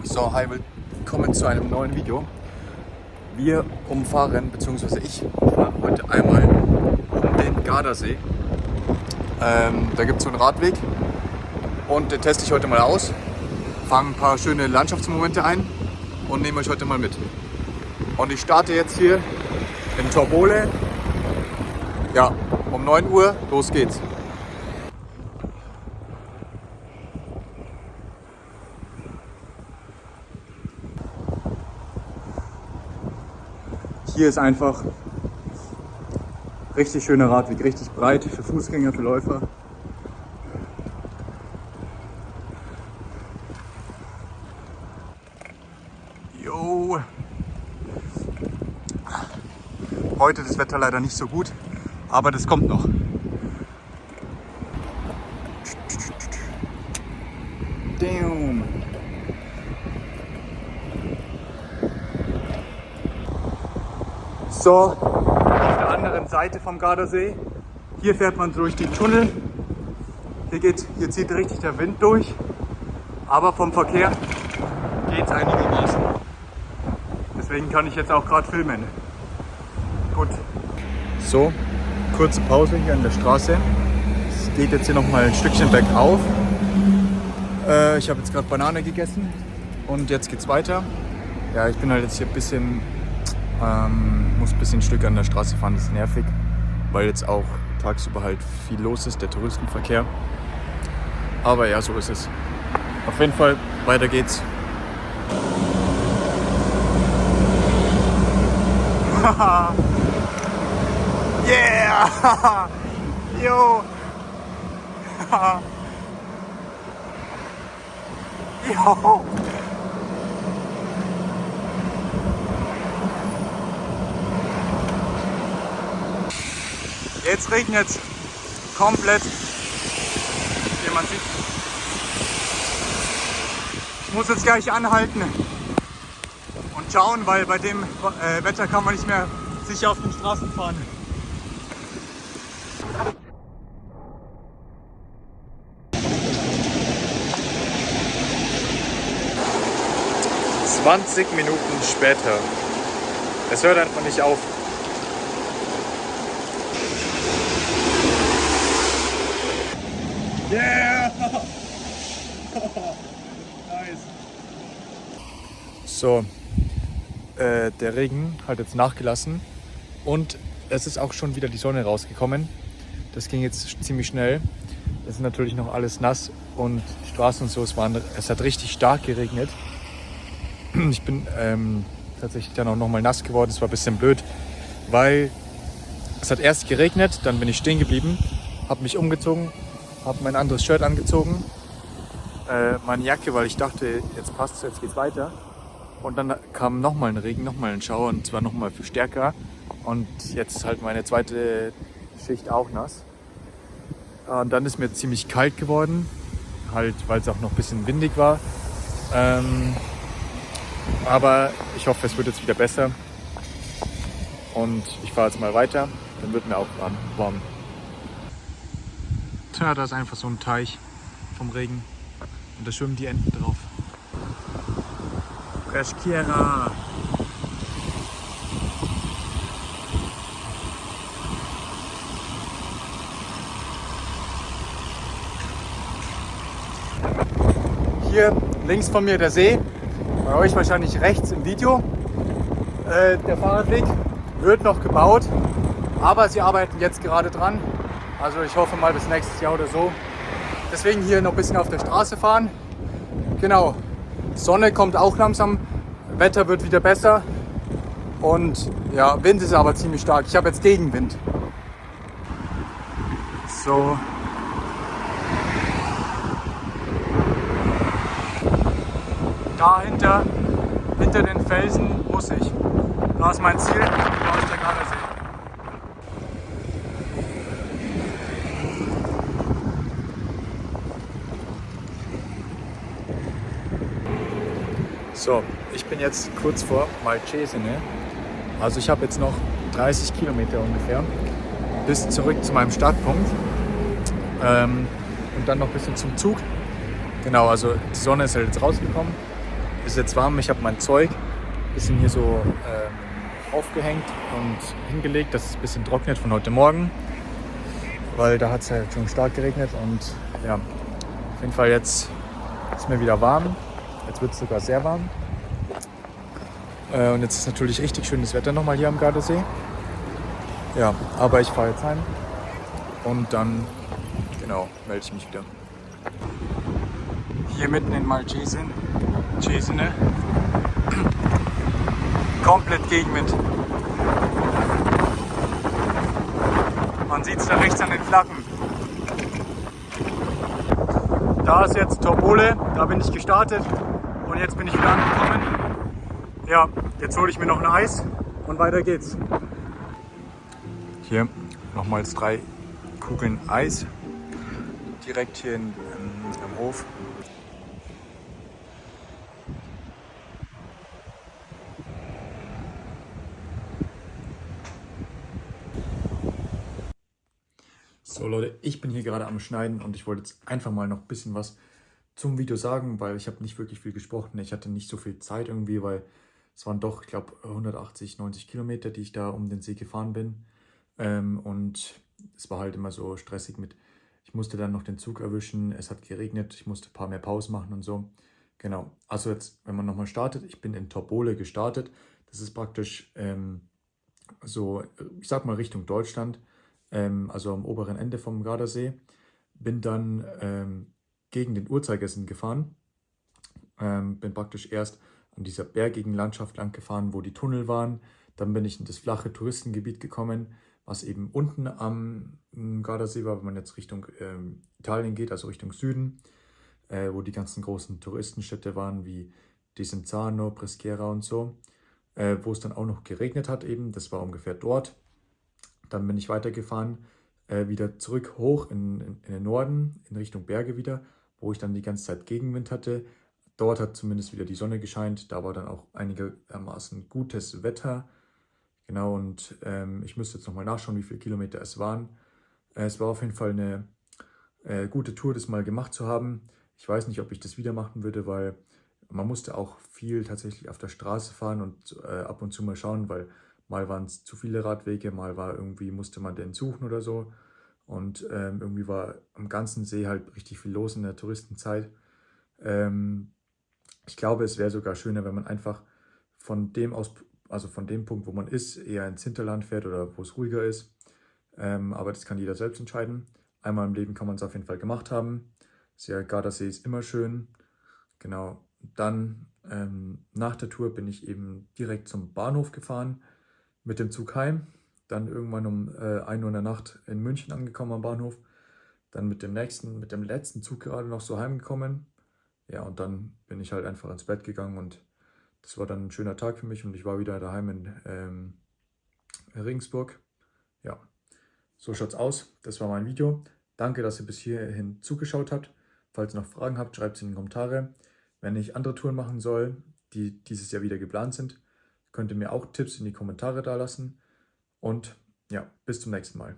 So, hi, willkommen zu einem neuen Video. Wir umfahren, beziehungsweise ich fahre heute einmal um den Gardasee. Da gibt es so einen Radweg und den teste ich heute mal aus. Fange ein paar schöne Landschaftsmomente ein und nehme euch heute mal mit. Und ich starte jetzt hier in Torbole. Ja, um 9 Uhr, los geht's. Hier ist einfach richtig schöner Radweg, richtig breit für Fußgänger, für Läufer. Jo. Heute das Wetter leider nicht so gut, aber das kommt noch. Damn. So, auf der anderen Seite vom Gardasee. Hier fährt man durch den Tunnel. Hier zieht richtig der Wind durch. Aber vom Verkehr geht es einigermaßen. Deswegen kann ich jetzt auch gerade filmen. Gut. So, kurze Pause hier an der Straße. Es geht jetzt hier nochmal ein Stückchen bergauf. Ich habe jetzt gerade Banane gegessen und jetzt geht's weiter. Ja, ich bin halt jetzt hier ein bisschen... muss ein bisschen ein Stück an der Straße fahren, das ist nervig, weil jetzt auch tagsüber halt viel los ist, der Touristenverkehr. Aber ja, so ist es. Auf jeden Fall, weiter geht's. Yeah! Yo! Yo! Jetzt regnet es komplett, wie man sieht. Ich muss jetzt gleich anhalten und schauen, weil bei dem Wetter kann man nicht mehr sicher auf den Straßen fahren. ...20 Minuten später. Es hört einfach nicht auf. Yeah! Nice. So, der Regen hat jetzt nachgelassen und es ist auch schon wieder die Sonne rausgekommen. Das ging jetzt ziemlich schnell. Es ist natürlich noch alles nass und die Straßen und so, es hat richtig stark geregnet. Ich bin tatsächlich dann auch nochmal nass geworden. Es war ein bisschen blöd, weil es hat erst geregnet, dann bin ich stehen geblieben, habe mich umgezogen, habe mein anderes Shirt angezogen, meine Jacke, weil ich dachte, jetzt passt es, jetzt geht's weiter. Und dann kam nochmal ein Regen, nochmal ein Schauer und zwar nochmal viel stärker. Und jetzt ist halt meine zweite Schicht auch nass. Und dann ist mir ziemlich kalt geworden, halt weil es auch noch ein bisschen windig war. Aber ich hoffe, es wird jetzt wieder besser. Und ich fahre jetzt mal weiter, dann wird mir auch warm. Tja, da ist einfach so ein Teich vom Regen und da schwimmen die Enten drauf. Peschiera. Hier links von mir der See, bei euch wahrscheinlich rechts im Video. Der Fahrradweg wird noch gebaut, aber sie arbeiten jetzt gerade dran. Also ich hoffe mal bis nächstes Jahr oder so. Deswegen hier noch ein bisschen auf der Straße fahren. Genau, Sonne kommt auch langsam, Wetter wird wieder besser. Und ja, Wind ist aber ziemlich stark. Ich habe jetzt Gegenwind. So. Da hinter den Felsen muss ich. Da ist mein Ziel, da ist der Gardasee. So, ich bin jetzt kurz vor Malcesine. Also ich habe jetzt noch 30 Kilometer ungefähr bis zurück zu meinem Startpunkt und dann noch ein bisschen zum Zug. Genau, also die Sonne ist halt jetzt rausgekommen. ist jetzt warm. Ich habe mein Zeug ein bisschen hier so aufgehängt und hingelegt, dass es ein bisschen trocknet von heute Morgen. Weil da hat es halt schon stark geregnet und ja, auf jeden Fall jetzt ist mir wieder warm. Jetzt wird es sogar sehr warm. Und jetzt ist natürlich richtig schönes Wetter nochmal hier am Gardasee. Ja, aber ich fahre jetzt heim und dann, genau, melde ich mich wieder. Hier mitten in Malcesine, komplett Gegenwind. Man sieht es da rechts an den Flaggen. Da ist jetzt Torbole, da bin ich gestartet und jetzt bin ich wieder angekommen. Ja, jetzt hole ich mir noch ein Eis und weiter geht's. Hier nochmals 3 Kugeln Eis, direkt hier im Hof. So Leute, ich bin hier gerade am Schneiden und ich wollte jetzt einfach mal noch ein bisschen was zum Video sagen, weil ich habe nicht wirklich viel gesprochen. Ich hatte nicht so viel Zeit irgendwie, weil es waren doch, ich glaube, 180, 90 Kilometer, die ich da um den See gefahren bin. Und es war halt immer so stressig mit, ich musste dann noch den Zug erwischen, es hat geregnet, ich musste ein paar mehr Pausen machen und so. Genau, also jetzt, wenn man nochmal startet, ich bin in Torbole gestartet. Das ist praktisch so, ich sag mal Richtung Deutschland. Also am oberen Ende vom Gardasee, bin dann gegen den Uhrzeigersinn gefahren, bin praktisch erst an dieser bergigen Landschaft lang gefahren, wo die Tunnel waren, dann bin ich in das flache Touristengebiet gekommen, was eben unten am Gardasee war, wenn man jetzt Richtung Italien geht, also Richtung Süden, wo die ganzen großen Touristenstädte waren, wie Desenzano, Peschiera und so, wo es dann auch noch geregnet hat eben, das war ungefähr dort. Dann bin ich weitergefahren, wieder zurück hoch in den Norden, in Richtung Berge wieder, wo ich dann die ganze Zeit Gegenwind hatte. Dort hat zumindest wieder die Sonne gescheint, da war dann auch einigermaßen gutes Wetter. Genau, und ich müsste jetzt nochmal nachschauen, wie viele Kilometer es waren. Es war auf jeden Fall eine gute Tour, das mal gemacht zu haben. Ich weiß nicht, ob ich das wieder machen würde, weil man musste auch viel tatsächlich auf der Straße fahren und ab und zu mal schauen, weil mal waren es zu viele Radwege, mal war irgendwie, musste man den suchen oder so. Und irgendwie war am ganzen See halt richtig viel los in der Touristenzeit. Ich glaube, es wäre sogar schöner, wenn man einfach von dem aus, also von dem Punkt, wo man ist, eher ins Hinterland fährt oder wo es ruhiger ist. Aber das kann jeder selbst entscheiden. Einmal im Leben kann man es auf jeden Fall gemacht haben. Der Gardasee ist immer schön. Genau. Dann nach der Tour bin ich eben direkt zum Bahnhof gefahren. Mit dem Zug heim, dann irgendwann um 1 Uhr in der Nacht in München angekommen am Bahnhof, dann mit dem letzten Zug gerade noch so heimgekommen. Ja, und dann bin ich halt einfach ins Bett gegangen und das war dann ein schöner Tag für mich und ich war wieder daheim in Regensburg. Ja, so schaut's aus. Das war mein Video. Danke, dass ihr bis hierhin zugeschaut habt. Falls ihr noch Fragen habt, schreibt es in die Kommentare. Wenn ich andere Touren machen soll, die dieses Jahr wieder geplant sind, könnt ihr mir auch Tipps in die Kommentare da lassen. Und ja, bis zum nächsten Mal.